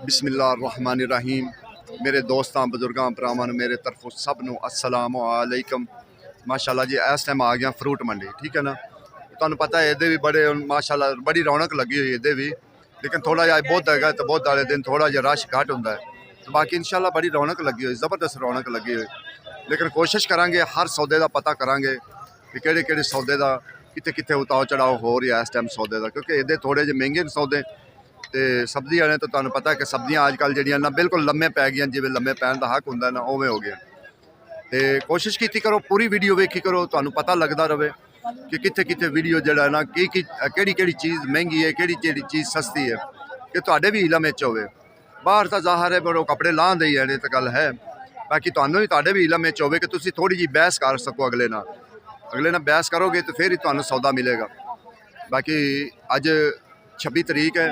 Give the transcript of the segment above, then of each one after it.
बिस्मिल्लाहिर्रहमानिर्रहीम। मेरे दोस्तां बजुर्गां भरावां मेरे तरफों सब नूं अस्सलाम वालेकुम। माशाल्लाह जी इस टाइम आ गया फ्रूट मंडी, ठीक है ना। तुहानूं पता है इहदे भी बड़े माशाल्लाह बड़ी रौनक लगी हुई इहदे भी, लेकिन थोड़ा जिहा बुध हैगा तो बुध वाले दिन थोड़ा जिहा रश घट हुंदा है। बाकी इंशाल्लाह बड़ी रौनक लगी हुई, ज़बरदस्त रौनक लगी हुई। लेकिन कोशिश करांगे हर सौदे का पता करांगे कि किहड़े किहड़े सौदे का कित्थे कित्थे उतार चढ़ाव हो रहा है इस टाइम सौदे का, क्योंकि इहदे थोड़े जिहे महंगे ने सौदे। तो सब्जी वाले तो तुहानूं पता है कि सब्जियां अजकल जिहड़ियां ना बिल्कुल लम्मे पै गईयां, जिवें लम्मे पैण दा हक हुंदा ना उवें हो गया। तो कोशिश कीती करो पूरी वीडियो वेखी करो, तुहानूं पता लगदा रहे कि कित्थे कित्थे वीडियो जिहड़ा ना किहड़ी किहड़ी चीज़ महंगी है, किहड़ी किहड़ी चीज़ सस्ती है, कि तुहाडे भी इलम विच होवे। बाहर तो ज़ाहिर है बड़ो कपड़े लाह दे ही तो गल है, बाकी तुहानूं भी तुहाडे भी इलम विच होवे कि तुसीं थोड़ी जी बहस कर सको अगले नाल बहस करोगे तो फिर ही तुहानूं सौदा मिलेगा। बाकी अज 26 तरीक है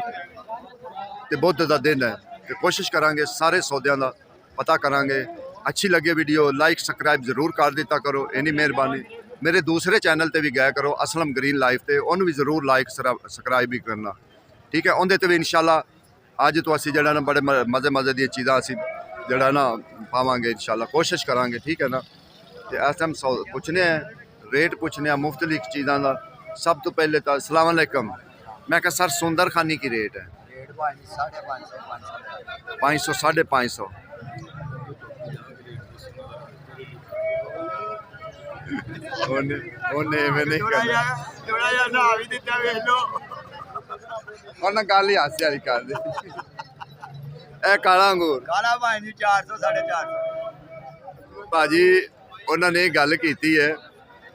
तो बुध का दिन है, तो कोशिश करांगे सारे सौदों का पता करांगे। अच्छी लगे वीडियो लाइक सब्सक्राइब जरूर कर दिता करो, इन्नी मेहरबानी। मेरे दूसरे चैनल पर भी गया करो असलम ग्रीन लाइफ पे, उन्होंने भी जरूर लाइक सब्सक्राइब भी करना, ठीक है। उनके भी इंशाल्लाह अज तो असी जड़ा ना बड़े मज़े मज़े दी चीज़ां असी जड़ा ना पावांगे इंशाल्लाह, कोशिश करांगे, ठीक है ना। तो इस टाइम पुछने हैं रेट, पुछने मुख्तलिफ चीज़ों का। सब तो पहले तो अस्सलाम वालेकुम, मैं कहा सर सुंदर खानी की रेट है? 500 550। गल ही हासे वाली कर दी। काला अंगूर भाजी उन्होंने गल की है,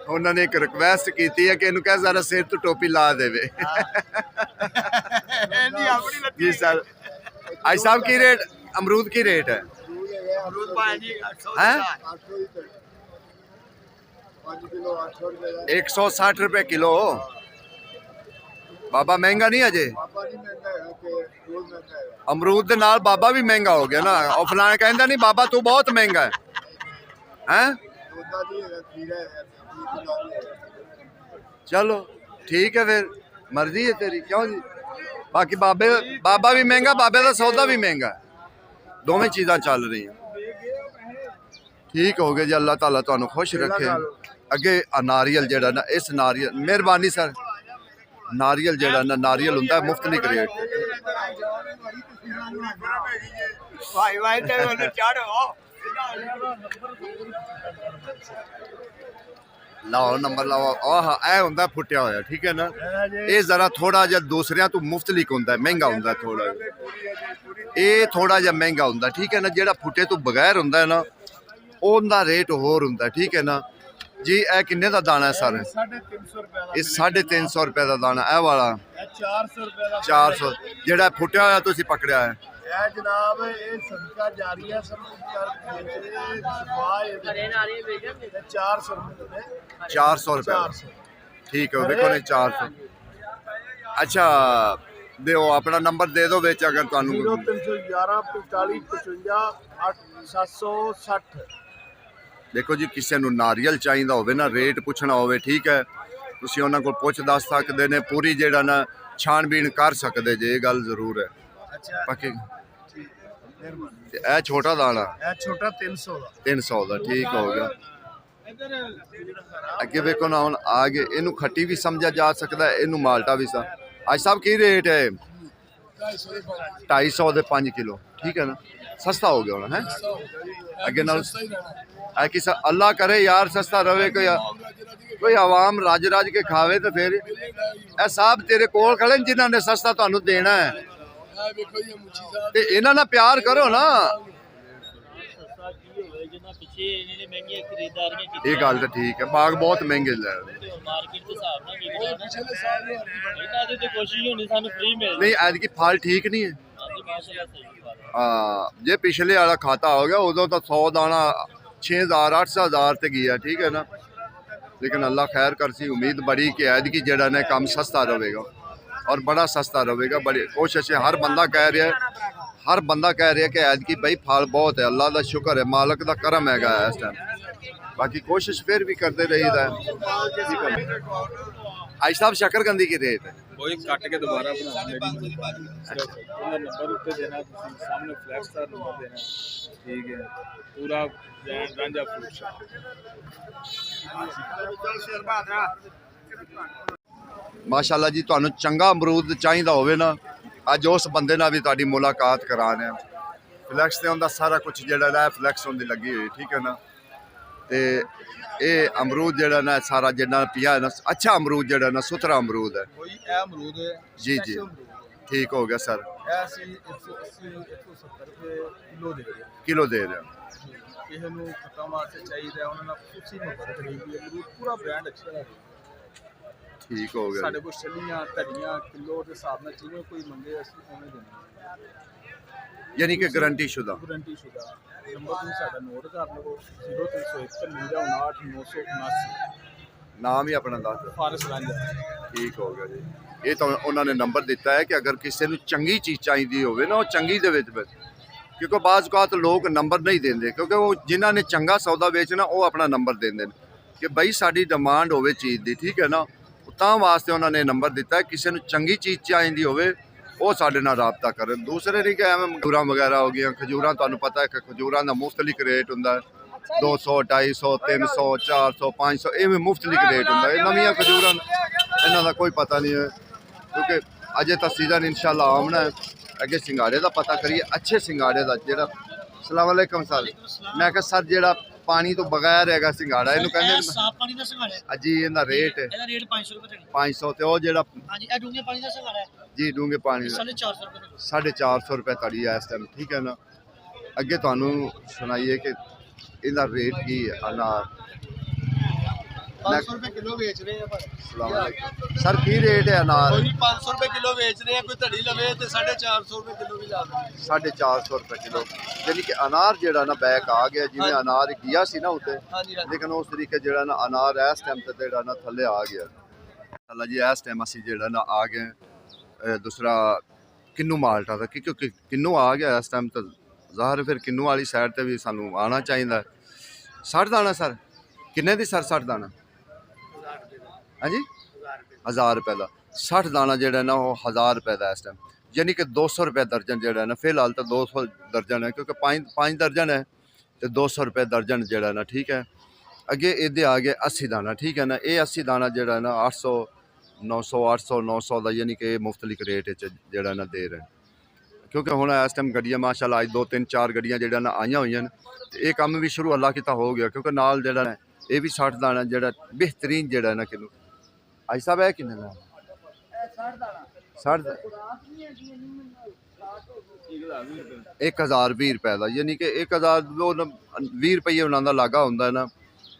उन्होंने एक रिक्वेस्ट की है कि इनू कह जरा सिर तो टोपी ला दे। जी सर। आज साहब की रेट अमरूद की रेट है? 160 रुपए किलो। बाबा महंगा नहीं अजे? अमरूद के नाल बाबा भी महंगा हो गया ना। और फलाने कहता नहीं बाबा तू बहुत महंगा है, हैं? चलो ठीक है फिर मर्जी है तेरी, क्यों जी। बाकी बाबा भी महंगा, बाबे का सौदा भी महंगा, दोवें चीज़ां चल रही हैं। ठीक हो गए जी, अल्लाह ताला तुहानू खुश रखे। अगे नारियल जड़ा ना, इस नारियल मेहरबानी सर, नारियल जड़ा ना नारियल हुंदा है मुख्तलिफ रेट। लाओ नंबर लाओ। यह होंदा फुटिया होया, ठीक है ना। ये जरा थोड़ा जिहा दूसरियां तो मुफ्तलिक होंदा है, महंगा होंदा है थोड़ा, ये थोड़ा जिहा महंगा होंदा, ठीक है ना। जेड़ा फुटे तो बगैर होंदा है ना उनका रेट होर होंदा, ठीक है ना जी। यह किन्ने दा दाना है सर? ये 350 रुपए का दाना। यह वाला 400। जेड़ा फुटिया होया तुसीं पकड़िया है जनाब, ये सदका जारिया सब 400 रुपए। ठीक है देखो नहीं 400। अच्छा दो अपना नंबर दे दो बेच, अगर तुहानू 0311 45 55 760। देखो जी किसी नू नारियल चाहिए होवे ना, रेट पुछना होवे, ठीक है, तुसीं उन्हां कोल पुछ दस सकदे ने, पूरी जेड़ा ना छानबीन कर सकदे जे, ये गल जरूर है। बाकी ए छोटा दाना छोटा 300 का, ठीक हो गया। अगे देखो ना हुण आगे इनू खट्टी भी समझा जा सकता है, इनू माल्टा भी सा। आज साहब की रेट है? 250 दे 5 किलो, ठीक है ना। सस्ता हो गया होना है अगे नाल। किसा अल्लाह करे यार सस्ता रहे, कोई आवाम रज रज के खावे तो फिर। ए साहब तेरे कोल खड़े जिन्हों ने सस्ता तुहानू देना है, ते इन्हां नाल प्यार करो ना। ये गल तो ठीक है, बाग बहुत महंगे ले नहीं, ऐतकी फल ठीक नहीं है। हाँ जे पिछले वाला खाता हो गया उदों तो 100 दाना 6000 8000 ते गया, ठीक है ना। लेकिन अल्लाह खैर कर सी, उम्मीद बड़ी कि ऐतकी जड़ा ने काम सस्ता रहेगा और बड़ा सस्ता रहेगा। बड़ी कोशिश है, हर बंदा कह रहा है, हर बंदा कह रहा है कि ऐतकी भाई फल बहुत है। अल्लाह का शुक्र है, मालक का करम है इस टाइम। बाकी कोशिश फिर भी करते रहीदा है। आज साहब शकरकंदी की रेट है? वही काट के दोबारा बना मेरी सिर्फ उन्हें नंबर उत्ते देना, सामने फ्लैक्स का नंबर देना, ठीक है, पूरा ब्रांड रांझा फ्रूट शॉप। माशाल्लाह जी, ਤੁਹਾਨੂੰ ਚੰਗਾ ਅਮਰੂਦ ਚਾਹੀਦਾ ਹੋਵੇ ਨਾ, ਅੱਜ ਉਸ ਬੰਦੇ ਨਾਲ ਵੀ ਤੁਹਾਡੀ ਮੁਲਾਕਾਤ ਕਰਾ ਰਹੇ ਹਾਂ। ਫਲੈਕਸ ਤੇ ਹੁੰਦਾ ਸਾਰਾ ਕੁਝ ਜਿਹੜਾ ਹੈ ਫਲੈਕਸ ਹੁੰਦੀ ਲੱਗੀ ਹੋਈ, ਠੀਕ ਹੈ ਨਾ। ਤੇ ਇਹ ਅਮਰੂਦ ਜਿਹੜਾ ਨਾ ਸਾਰਾ ਜਿਹੜਾ ਪਿਆ ਹੈ ਨਾ, ਅੱਛਾ ਅਮਰੂਦ ਜਿਹੜਾ ਨਾ ਸੁਥਰਾ ਅਮਰੂਦ ਹੈ। कोई ए अमरूद है जी जी ठीक हो गया सर। ऐसे 180 170 रुपए किलो दे रहे किलो दे रहे हो? ਕਿਸੇ ਨੂੰ ਖੱਟਾ ਵਾਸਤੇ ਚਾਹੀਦਾ ਉਹਨਾਂ ਨਾਲ ਖੁਸ਼ੀ ਮੁਹੱਬਤ ਖਰੀਦੀ ਹੈ ਅਮਰੂਦ ਪੂਰਾ ਬ੍ਰਾਂਡ ਅੱਛਾ ਹੈ। ठीक हो गया। ਸਾਡੇ ਕੋਲ ਛੱਲੀਆਂ ਧਨੀਆਂ ਕਿਲੋ ਦੇ ਹਿਸਾਬ ਨਾਲ ਜਿਵੇਂ ਕੋਈ ਮੰਗੇ ਅਸੀਂ ਉਵੇਂ ਦਿੰਦੇ ਹਾਂ, यानी कि गारंटी शुदा। ਗਰੰਟੀ ਸ਼ੁਦਾ। ਨੰਬਰ ਤੁਸੀਂ ਸਾਡਾ ਨੋਟ ਕਰ ਲਵੋ 0301 59 979। नाम ही अपना दस दो। ਫਾਰਸ ਰਾਂਝਾ। ਠੀਕ ਹੋ ਗਿਆ ਜੀ। ਇਹ ਤਾਂ ਉਹਨਾਂ ਨੇ ਨੰਬਰ ਦਿੱਤਾ ਹੈ ਕਿ ਅਗਰ ਕਿਸੇ ਨੂੰ ਚੰਗੀ ਚੀਜ਼ ਚਾਹੀਦੀ ਹੋਵੇ ਨਾ, ਉਹ ਚੰਗੀ ਦੇ ਵਿੱਚ ਕਿਉਂਕਿ ਬਾਜ਼ ਔਕਾਤ ਲੋਕ ਨੰਬਰ ਨਹੀਂ ਦਿੰਦੇ, ਕਿਉਂਕਿ ਉਹ ਜਿਨ੍ਹਾਂ ਨੇ ਚੰਗਾ ਸੌਦਾ ਵੇਚਣਾ ਉਹ ਆਪਣਾ ਨੰਬਰ ਦਿੰਦੇ ਨੇ ਕਿ ਬਈ ਸਾਡੀ ਡਿਮਾਂਡ ਹੋਵੇ ਚੀਜ਼ ਦੀ, ਠੀਕ ਹੈ ਨਾ। ਤਾਂ ਵਾਸਤੇ ਉਹਨਾਂ ਨੇ ਨੰਬਰ ਦਿੱਤਾ ਹੈ, ਕਿਸੇ ਨੂੰ ਚੰਗੀ ਚੀਜ਼ ਚਾਹੀਦੀ ਹੋਵੇ ਉਹ ਸਾਡੇ ਨਾਲ ਰਾਬਤਾ ਕਰਨ। ਦੂਸਰੇ ਨਹੀਂ ਕਿ ਐਵੇਂ ਖਜੂਰਾਂ ਵਗੈਰਾ ਹੋ ਗਈਆਂ, ਖਜੂਰਾਂ ਤੁਹਾਨੂੰ ਪਤਾ ਹੈ ਕਿ ਖਜੂਰਾਂ ਦਾ ਮੁਖਤਲਿਫ ਰੇਟ ਹੁੰਦਾ ਹੈ, 200 250 300 400 500 ਇਵੇਂ ਮੁਖਤਲਿਫ ਰੇਟ ਹੁੰਦਾ ਹੈ। ਨਵੀਆਂ ਖਜੂਰਾਂ ਇਹਨਾਂ ਦਾ ਕੋਈ ਪਤਾ ਨਹੀਂ ਹੈ, ਕਿਉਂਕਿ ਅਜੇ ਤਾਂ ਸੀਜ਼ਨ ਇਨਸ਼ਾਅੱਲਾ ਆਉਣਾ ਹੈ। ਅੱਗੇ ਸਿੰਗਾੜੇ ਦਾ ਪਤਾ ਕਰੀਏ, ਅੱਛੇ ਸਿੰਗਾੜੇ ਦਾ ਜਿਹੜਾ। ਸਲਾਮ ਅਲੈਕਮ ਸਰ। ਮੈਂ ਕਿਹਾ ਸਰ ਜਿਹੜਾ ਪਾਣੀ ਤੋਂ ਬਗੈਰ ਹੈਗਾ ਸਿੰਗਾੜਾ, ਇਹਨੂੰ ਕਹਿੰਦੇ ਸਾਫ ਪਾਣੀ ਦਾ ਸਿੰਗਾੜਾ ਹੈ ਜੀ, ਇਹਦਾ ਰੇਟ ਇਹਦਾ ਰੇਟ 500 ਰੁਪਏ ਤੱਕ 500 ਤੇ ਉਹ ਜਿਹੜਾ ਹਾਂਜੀ ਇਹ ਡੂੰਘੇ ਪਾਣੀ ਦਾ ਸਿੰਗਾੜਾ ਹੈ ਜੀ ਡੂੰਘੇ ਪਾਣੀ ਦਾ 450 ਰੁਪਏ ਤੱਕ 450 ਰੁਪਏ ਤੜੀ ਹੈ ਇਸ ਟਾਈਮ, ਠੀਕ ਹੈ ਨਾ। ਅੱਗੇ ਤੁਹਾਨੂੰ ਸੁਣਾਈਏ ਕਿ ਇਹਦਾ ਰੇਟ ਕੀ ਹੈ। ਅਨਾਰ 500 ਰੁਪਏ ਕਿਲੋ ਵੇਚ ਰਹੇ ਆ ਪਰ ਸਲਾਮ ਅਲੈਕਮ ਸਰ, ਕੀ ਰੇਟ ਹੈ ਅਨਾਰ? ਕੋਈ 500 ਰੁਪਏ ਕਿਲੋ ਵੇਚ ਰਹੇ ਆ, ਕੋਈ ਧੜੀ ਲਵੇ ਤੇ 450 ਰੁਪਏ ਕਿਲੋ ਵੀ ਲਾ ਦਿੰਦੇ। 450 ਰੁਪਏ ਕਿਲੋ, ਯਾਨੀ ਕਿ ਅਨਾਰ ਜਿਹੜਾ ਨਾ ਬੈਕ ਆ ਗਿਆ, ਜਿਵੇਂ ਅਨਾਰ ਗਿਆ ਸੀ ਨਾ ਉੱਤੇ, ਹਾਂਜੀ ਹਾਂਜੀ ਲੇਕਿਨ ਉਸ ਤਰੀਕੇ ਜਿਹੜਾ ਨਾ ਅਨਾਰ ਇਸ ਟਾਈਮ ਤੇ ਜਿਹੜਾ ਨਾ ਥੱਲੇ ਆ ਗਿਆ। ਅੱਲਾ ਜੀ ਇਸ ਟਾਈਮ ਅਸੀਂ ਜਿਹੜਾ ਨਾ ਆ ਗਏ ਦੂਸਰਾ ਕਿੰਨੂ ਮਾਲਟਾ ਦਾ, ਕਿਉਂਕਿ ਕਿੰਨੂ ਆ ਗਿਆ ਇਸ ਟਾਈਮ ਤਾਂ ਜ਼ਾਹਰ ਫਿਰ ਕਿੰਨੂ ਵਾਲੀ ਸਾਈਡ ਤੇ ਵੀ ਸਾਨੂੰ ਆਉਣਾ ਚਾਹੀਦਾ। 60 ਦਾਣਾ ਸਰ, ਕਿੰਨੇ ਦੀ ਸਰ 60 ਦਾਣਾ? ਹਾਂਜੀ 1000 ਰੁਪਏ ਦਾ 60 ਦਾਣਾ ਜਿਹੜਾ ਨਾ ਉਹ 1000 ਰੁਪਏ ਦਾ ਇਸ ਟਾਈਮ, ਯਾਨੀ ਕਿ 200 ਰੁਪਏ ਦਰਜਨ ਜਿਹੜਾ ਨਾ। ਫਿਲਹਾਲ ਤਾਂ 200 ਦਰਜਨ ਹੈ, ਕਿਉਂਕਿ 5 ਦਰਜਨ ਹੈ ਤੇ 200 ਰੁਪਏ ਦਰਜਨ ਜਿਹੜਾ ਨਾ, ਠੀਕ ਹੈ। ਅੱਗੇ ਇਹਦੇ ਆ ਗਏ 80 ਦਾਣਾ, ਠੀਕ ਹੈ ਨਾ। ਇਹ 80 ਦਾਣਾ ਜਿਹੜਾ ਨਾ 800 900 800 900 ਦਾ, ਯਾਨੀ ਕਿ ਇਹ ਮੁਖਤਲਿਫ ਰੇਟ ਵਿੱਚ ਜਿਹੜਾ ਨਾ ਦੇ ਰਹੇ। ਕਿਉਂਕਿ ਹੁਣ ਇਸ ਟਾਈਮ ਗੱਡੀਆਂ ਮਾਸ਼ਾਅੱਲਾ ਅੱਜ 2 3 4 ਗੱਡੀਆਂ ਜਿਹੜਾ ਨਾ ਆਈਆਂ ਹੋਈਆਂ ਨੇ, ਤੇ ਇਹ ਕੰਮ ਵੀ ਸ਼ੁਰੂ ਅੱਲਾ ਕੀਤਾ ਹੋ ਗਿਆ। ਕਿਉਂਕਿ ਨਾਲ ਜਿਹੜਾ ਨਾ ਇਹ ਵੀ 60 ਦਾਣਾ ਜਿਹੜਾ ਬਿਹਤਰੀਨ ਜਿਹੜਾ ਨਾ ਕਿਲੋ। ਅੱਜ ਸਾਹਿਬ ਇਹ ਕਿੰਨੇ ਦਾ? 60 ਦਾ 1020 ਰੁਪਏ ਦਾ, ਯਾਨੀ ਕਿ 1020 ਰੁਪਏ ਉਹਨਾਂ ਦਾ ਲਾਗਾ ਹੁੰਦਾ ਨਾ,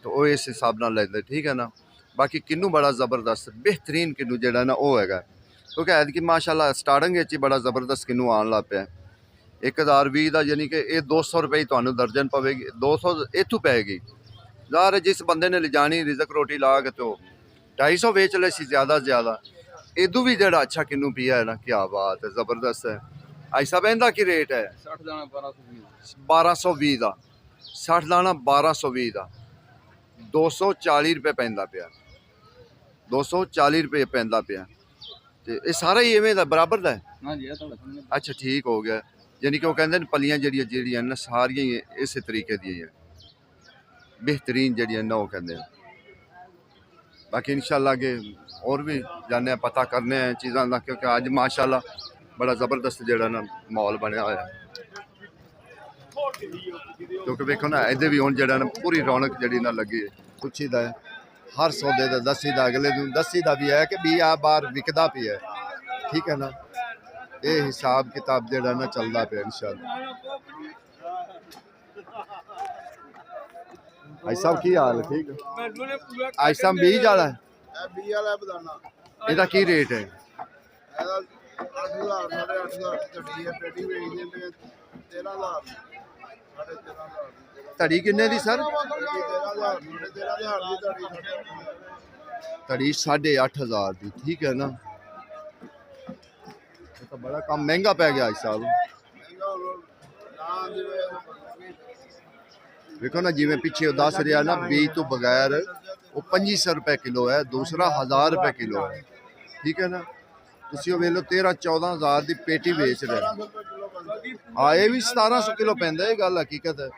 ਤਾਂ ਉਹ ਇਸ ਹਿਸਾਬ ਨਾਲ ਲੈਂਦੇ, ਠੀਕ ਹੈ ਨਾ। ਬਾਕੀ ਕਿੰਨੂ ਬੜਾ ਜ਼ਬਰਦਸਤ ਬਿਹਤਰੀਨ ਕਿੰਨੂ ਜਿਹੜਾ ਨਾ ਉਹ ਹੈਗਾ, ਕਿਉਂਕਿ ਐਤਕੀ ਮਾਸ਼ਾਅੱਲਾ ਸਟਾਰਟਿੰਗ ਵਿੱਚ ਹੀ ਬੜਾ ਜ਼ਬਰਦਸਤ ਕਿੰਨੂ ਆਉਣ ਲੱਗ ਪਿਆ। 1020 ਦਾ, ਯਾਨੀ ਕਿ ਇਹ 200 ਰੁਪਏ ਤੁਹਾਨੂੰ ਦਰਜਨ ਪਵੇਗੀ, 200 ਇੱਥੋਂ ਪਏਗੀ। ਜ਼ਾਹਰ ਜਿਸ ਬੰਦੇ ਨੇ ਲਿਜਾਣੀ ਰਿਜ਼ਕ ਰੋਟੀ ਲਾ ਕੇ ਤੋਂ 250 ਵੇਚ ਲੈ ਸੀ ਜ਼ਿਆਦਾ ਜ਼ਿਆਦਾ। ਇਦੋਂ ਵੀ ਜਿਹੜਾ ਅੱਛਾ ਕਿੰਨੂ ਪਿਆ ਹੈ ਨਾ, ਕਿਆ ਬਾਤ ਹੈ, ਜ਼ਬਰਦਸਤ ਹੈ। ਅੱਜ ਸਾਹਿਬ ਇਹਦਾ ਕੀ ਰੇਟ ਹੈ? 60 ਦਾਣਾ 1220 ਦਾ 60 ਦਾਣਾ 1220 ਦਾ 240 ਰੁਪਏ ਪੈਂਦਾ ਪਿਆ, 240 ਰੁਪਏ ਪੈਂਦਾ ਪਿਆ। ਤੇ ਇਹ ਸਾਰਾ ਹੀ ਇਵੇਂ ਦਾ ਬਰਾਬਰ ਦਾ ਹੈ? ਹਾਂਜੀ ਇਹ ਤੁਹਾਡਾ ਸਾਹਮਣੇ। ਅੱਛਾ ਠੀਕ ਹੋ ਗਿਆ, ਯਾਨੀ ਕਿ ਉਹ ਕਹਿੰਦੇ ਨੇ ਪਲੀਆਂ ਜਿਹੜੀਆਂ ਨਾ ਸਾਰੀਆਂ ਹੀ ਇਸੇ ਤਰੀਕੇ ਦੀਆਂ ਬਿਹਤਰੀਨ ਜਿਹੜੀਆਂ ਨਾ ਉਹ ਕਹਿੰਦੇ ਨੇ। ਬਾਕੀ ਇਨਸ਼ਾਅੱਲਾ ਅੱਗੇ ਹੋਰ ਵੀ ਜਾਣੇ ਪਤਾ ਕਰਨੇ ਆ ਚੀਜ਼ਾਂ ਦਾ, ਕਿਉਂਕਿ ਅੱਜ ਮਾਸ਼ਾਅੱਲਾ ਬੜਾ ਜ਼ਬਰਦਸਤ ਜਿਹੜਾ ਨਾ ਮਾਹੌਲ ਬਣਿਆ ਹੋਇਆ। ਕਿਉਂਕਿ ਵੇਖੋ ਨਾ ਇਹਦੇ ਵੀ ਹੁਣ ਜਿਹੜਾ ਨਾ ਪੂਰੀ ਰੌਣਕ ਜਿਹੜੀ ਨਾ ਲੱਗੀ ਹੈ। ਪੁੱਛੀਦਾ ਹੈ ਹਰ ਸੌਦੇ ਦਾ ਦੱਸੀਦਾ, ਅਗਲੇ ਨੂੰ ਦੱਸੀਦਾ ਵੀ ਹੈ ਕਿ ਵੀ ਆ ਬਾਹਰ ਵਿਕਦਾ ਪਿਆ, ਠੀਕ ਹੈ ਨਾ। ਇਹ ਹਿਸਾਬ ਕਿਤਾਬ ਜਿਹੜਾ ਨਾ ਚੱਲਦਾ ਪਿਆ ਇਨਸ਼ਾਅੱਲਾ। ਅੱਜ ਸਾਹਿਬ ਕੀ ਹਾਲ ਹੈ? ਠੀਕ ਹੈ। ਅੱਜ ਸਾਹਿਬ ਬੀਜ ਵਾਲਾ ਹੈ? ਬੀ ਵਾਲਾ ਬਦਾਨਾ ਇਹਦਾ ਕੀ ਰੇਟ ਹੈ? ਇਹਦਾ 8000 8.5 ਧੜੀ ਹੈ, ਪੇਟੀ ਵੇਚਦੇ ਨੇ 13000 13.5 ਧੜੀ ਕਿੰਨੇ ਦੀ ਸਰ? 13,000 ਦੀ ਧੜੀ 8,500 ਦੀ, ਠੀਕ ਹੈ ਨਾ। ਇਹ ਤਾਂ ਬੜਾ ਕੰਮ ਮਹਿੰਗਾ ਪੈ ਗਿਆ ਅੱਜ ਸਾਹਿਬ। ਵੇਖੋ ਨਾ ਜਿਵੇਂ ਪਿੱਛੇ ਉਹ ਦੱਸ ਰਿਹਾ ਨਾ ਬੀਜ ਤੋਂ ਬਗੈਰ وہ 2500 रुपए किलो है, दूसरा 1000 रुपए किलो है। ठीक है ना, ਤੁਸੀਂ ਉਹ ਵੇਖ ਲਓ 13-14 ਹਜ਼ਾਰ ਦੀ ਪੇਟੀ ਵੇਚ ਰਹੇ ਆ। ਇਹ ਵੀ 1700 ਕਿਲੋ ਪੈਂਦਾ, ਇਹ ਗੱਲ ਹਕੀਕਤ ਹੈ।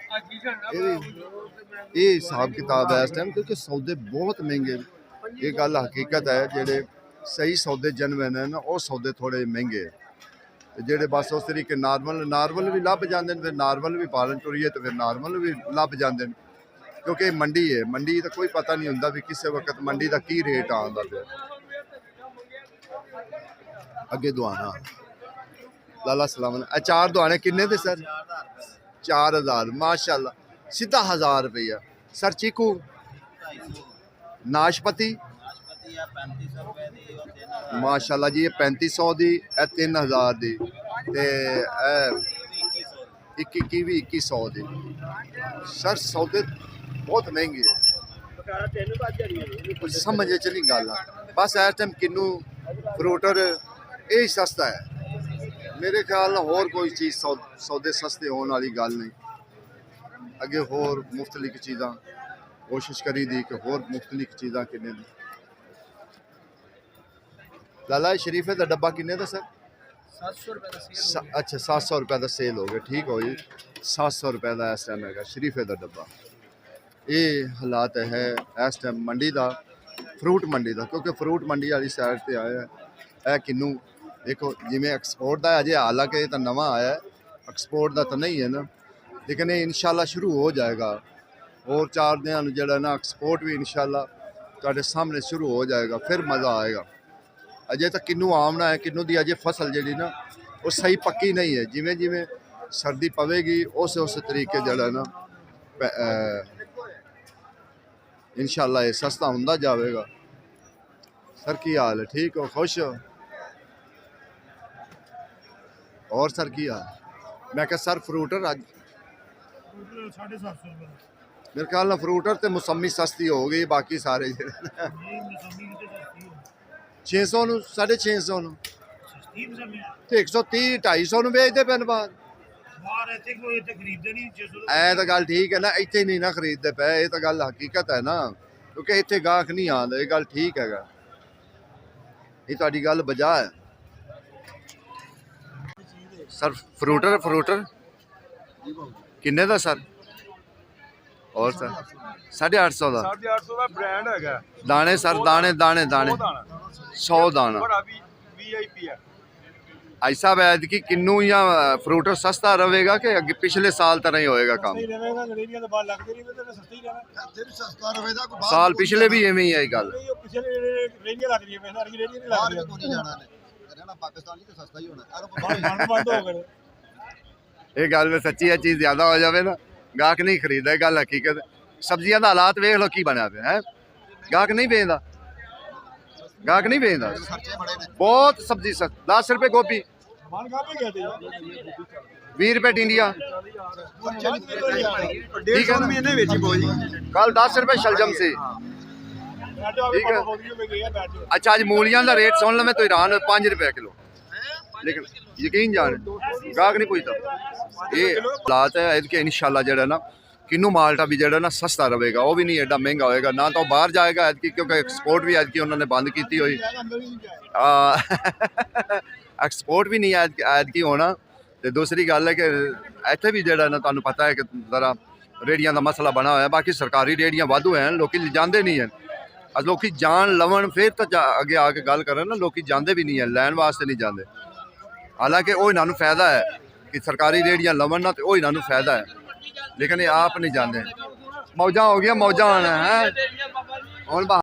ਇਹ ਹਿਸਾਬ ਕਿਤਾਬ ਹੈ ਇਸ ਟਾਈਮ, ਕਿਉਂਕਿ ਸੌਦੇ ਬਹੁਤ ਮਹਿੰਗੇ ਨੇ। ਇਹ ਗੱਲ ਹਕੀਕਤ ਹੈ, ਜਿਹੜੇ ਸਹੀ ਸੌਦੇ ਜਨਵਨ ਹੈ ਨਾ, ਉਹ ਸੌਦੇ ਥੋੜੇ ਮਹਿੰਗੇ ਤੇ ਜਿਹੜੇ ਬਸ ਉਸ ਤਰੀਕੇ ਨਾਰਮਲ ਵੀ ਲੱਭ ਜਾਂਦੇ ਨੇ, ਫਿਰ ਨਾਰਮਲ ਵੀ ਪਾਲਣ ਟੁਰੀਏ ਤੇ ਫਿਰ ਨਾਰਮਲ ਵੀ ਲੱਭ ਜਾਂਦੇ ਨੇ, ਕਿਉਂਕਿ ਇਹ ਮੰਡੀ ਹੈ। ਮੰਡੀ ਦਾ ਕੋਈ ਪਤਾ ਨਹੀਂ ਹੁੰਦਾ ਵੀ ਕਿਸੇ ਵਕਤ ਮੰਡੀ ਦਾ ਕੀ ਰੇਟ ਆਉਂਦਾ ਪਿਆ। ਅੱਗੇ ਦੁਆਨਾ ਲਾਲਾ ਸਲਾਮ ਚਾਰ ਦੁਆਨੇ ਕਿੰਨੇ ਦੇ ਸਰ? 4000 ਮਾਸ਼ਾਅੱਲਾ, ਸਿੱਧਾ 1000 रुपया। सर चीकू नाशपति माशाल्लाह जी, ये 3500 दी, 3000 दी ते 2100 दी। सर सौदे बहुत महंगे है, कुछ समझ च नहीं गल। बस इस टाइम किन्नू फ्रूटर यही सस्ता है मेरे ख्याल नाल, होर कोई चीज़ सौदे सस्ते होने वाली गल नहीं। अगे होर मुख्तलिफ चीज़ां कोशिश करी दी कि होर मुख्तलिफ चीज़ां किन्ने दी। लाला शरीफे का डब्बा किन्ने दा सर? 700 रुपए का अच्छा 700 रुपए का सेल हो गया। ठीक हो जी, 700 रुपए का इस टाइम है शरीफे का डब्बा। ये हालात है इस टाइम मंडी का, फ्रूट मंडी का, क्योंकि फ्रूट मंडी वाली साइड से आया है। किन्नू देखो जिमें एक्सपोर्ट का अजे, हालांकि ये तो नवा आया है, एक्सपोर्ट का तो नहीं है ना, लेकिन ये इंशाल्लाह शुरू हो जाएगा। और 4 दिन जो ना एक्सपोर्ट भी इंशाल्लाह तुहाडे सामने शुरू हो जाएगा, फिर मज़ा आएगा। अजे तो किन्नू आमना है, किन्नू की अजे फसल जी ना वो सही पक्की नहीं है। जिमें जिमें सर्दी पवेगी उस तरीके जो ना इंशाल्लाह ये सस्ता होंदा जाएगा। सर की हाल है? ठीक हो, खुश हो? और सर की हाल? मैं क्या सर फ्रूटर अज 750 रुपए मेरे ख्याल ना फ्रूटर तो मौसमी सस्ती हो गई, बाकी सारे 600 ਨੂੰ 650 ਨੂੰ ਤੇ 130 250 ਨੂੰ ਵੇਚਦੇ ਪੈਣ ਬਾਹਰ। ਬਾਹਰ ਇੱਥੇ ਕੋਈ ਇੱਥੇ ਖਰੀਦਦੇ ਨਹੀਂ 600 ਐ ਤਾਂ ਗੱਲ ਠੀਕ ਹੈ ਨਾ, ਇੱਥੇ ਨਹੀਂ ਨਾ ਖਰੀਦਦੇ ਪਏ, ਇਹ ਤਾਂ ਗੱਲ ਹਕੀਕਤ ਹੈ ਨਾ, ਕਿਉਂਕਿ ਇੱਥੇ ਗਾਹਕ ਨਹੀਂ ਆਉਂਦਾ। ਇਹ ਗੱਲ ਠੀਕ ਹੈਗਾ, ਇਹ ਤੁਹਾਡੀ ਗੱਲ ਬਜਾ ਹੈ। ਸਰ फ्रूटर ਕਿੰਨੇ ਦਾ ਸਰ? और सर 850 ਦਾ। 850 ਦਾ ਬ੍ਰਾਂਡ ਹੈਗਾ। दाने सर दाने 100 दाना ਬੜਾ VIP ਹੈ। ऐसा वैद की किन्नू या फ्रूटर सस्ता रहेगा कि अगे पिछले साल तरह ही होएगा काम? ਰਹੇਗਾ ਗਰੇਰੀਆਂ ਦੇ ਬਾਹਰ ਲੱਗਦੇ ਨਹੀਂ ਤੇ ਸਸਤਾ ਹੀ ਰਹਿਣਾ। ਇੱਥੇ ਵੀ ਸਸਤਾ ਰਵੇਦਾ ਕੋਈ साल पिछले भी एवं ही है गल। ਪਿਛਲੇ ਰੇਰੀਆਂ ਲੱਗ ਰਹੀਆਂ ਮੈਂ ਸਾਰੀ ਰੇਰੀਆਂ ਨਹੀਂ ਲੱਗ ਬਾਹਰ ਰਹੀਆਂ। ਵੀ ਕੋਈ ਜਾਣਾ ਨੇ ਹਰਿਆਣਾ ਪਾਕਿस्तान ਤੇ ਸਸਤਾ ਹੀ ਹੋਣਾ। ਬੰਦ ਹੋ ਗਏ। ये गल में सच्ची है, चीज़ ज़्यादा हो जाए ना गाहक नहीं खरीदा, गल हकीकत। सब्जियां का हालात वेख लो की बनया पे है, गाहक नहीं बेचता, गाहक नहीं बेचता। ਖਰਚੇ ਬੜੇ ਨੇ। बहुत सब्जी 10 रुपए गोभी, ਮਨ ਖਾ ਵੀ ਗਏ ਤੇ 20 रुपए टिंडिया, ਖਰਚੇ ਨਹੀਂ ਪੂਰੇ ठीक है ना। ਇਹਨੇ ਵੇਚੀ ਬੋਈ। कल 10 रुपए शलजम से। ਠੀਕ ਹੈ। ਬੋਲੀ ਹੋ ਗਈ ਹੈ बैठ जाओ। अच्छा आज मूलियां का रेट सुन लो, मैं तो ईरान में 5 रुपए किलो, लेकिन यकीन जान गाहक नहीं पूछता। ये हालात है इसके, इंशाल्लाह जो ना किन्नू माल्टा भी जो ना सस्ता रहेगा, वो भी नहीं एडा महंगा होएगा ना, तो बाहर जाएगा ऐतकी, क्योंकि एक्सपोर्ट भी ऐतकी उन्होंने बंद की हुई। एक्सपोर्ट भी नहीं ऐतकी होना। तो दूसरी गल है कि इत्थे भी जो ना तुहानूं पता है कि जरा रेहड़ियां का मसला बना हुआ है। बाकी सरकारी रेहड़ियां वाधू हैं, लोग जाते नहीं हैं। लोग जान लवन फिर तो अगे आके गल करें ना, लोग जाते भी नहीं हैं, लैन वास्ते नहीं जाते। हालांकि वो इन्होंने फायदा है कि सरकारी रेहड़ियां लवन ना, तो वो इन्होंने फायदा है, लेकिन ये आप नहीं जाते। मौजा हो गया, मौजा आना है।